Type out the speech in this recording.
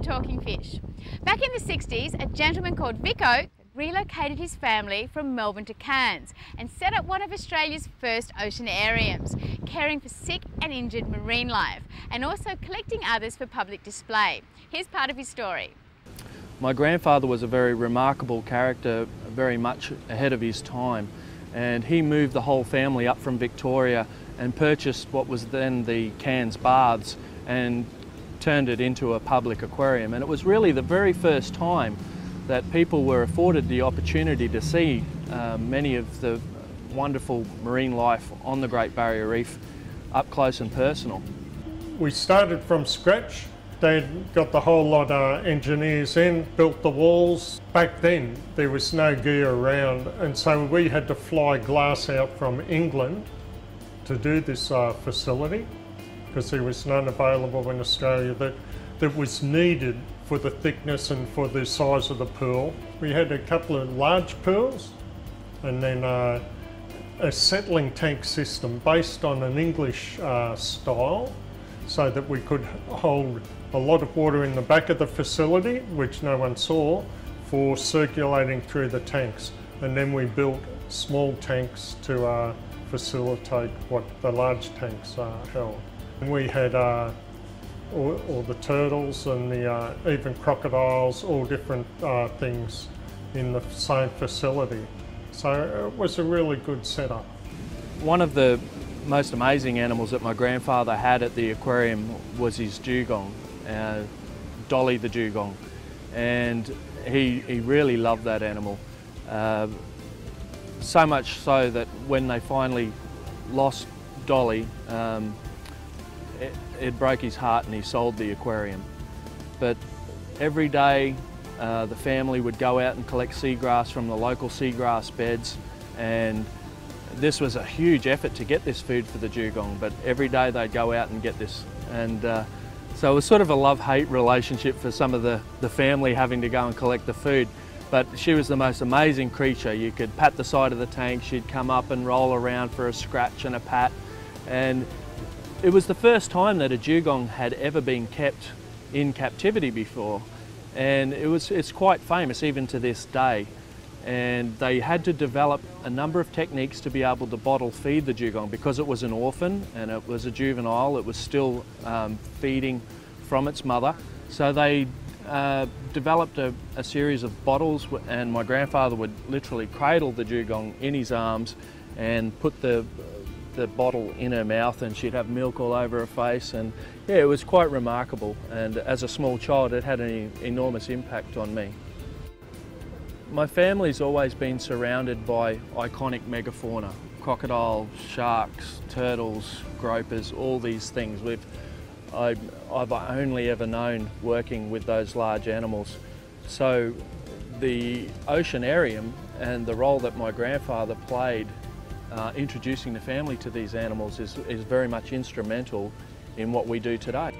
Talking Fish. Back in the 60s, a gentleman called Vico relocated his family from Melbourne to Cairns and set up one of Australia's first oceanariums, caring for sick and injured marine life and also collecting others for public display. Here's part of his story. My grandfather was a very remarkable character, very much ahead of his time, and he moved the whole family up from Victoria and purchased what was then the Cairns Baths and turned it into a public aquarium. And it was really the very first time that people were afforded the opportunity to see many of the wonderful marine life on the Great Barrier Reef up close and personal. We started from scratch. They'd got the whole lot of engineers in, built the walls. Back then there was no gear around, and so we had to fly glass out from England to do this facility, because there was none available in Australia that was needed for the thickness and for the size of the pool. We had a couple of large pools and then a settling tank system based on an English style, so that we could hold a lot of water in the back of the facility, which no one saw, for circulating through the tanks. And then we built small tanks to facilitate what the large tanks held. And we had all the turtles and the even crocodiles, all different things in the same facility. So it was a really good setup. One of the most amazing animals that my grandfather had at the aquarium was his dugong, Dolly the dugong, and he really loved that animal. So much so that when they finally lost Dolly, it broke his heart and he sold the aquarium. But every day the family would go out and collect seagrass from the local seagrass beds, and this was a huge effort to get this food for the dugong, but every day they'd go out and get this. And so it was sort of a love-hate relationship for some of the family having to go and collect the food. But she was the most amazing creature. You could pat the side of the tank, she'd come up and roll around for a scratch and a pat. And it was the first time that a dugong had ever been kept in captivity before. And it's quite famous even to this day. And they had to develop a number of techniques to be able to bottle feed the dugong, because it was an orphan and it was a juvenile. It was still feeding from its mother. So they developed a series of bottles, and my grandfather would literally cradle the dugong in his arms and put the bottle in her mouth, and she'd have milk all over her face. And yeah, it was quite remarkable, and as a small child it had an enormous impact on me. My family's always been surrounded by iconic megafauna: crocodiles, sharks, turtles, gropers, all these things. I've only ever known working with those large animals. So the Oceanarium and the role that my grandfather played introducing the family to these animals is very much instrumental in what we do today.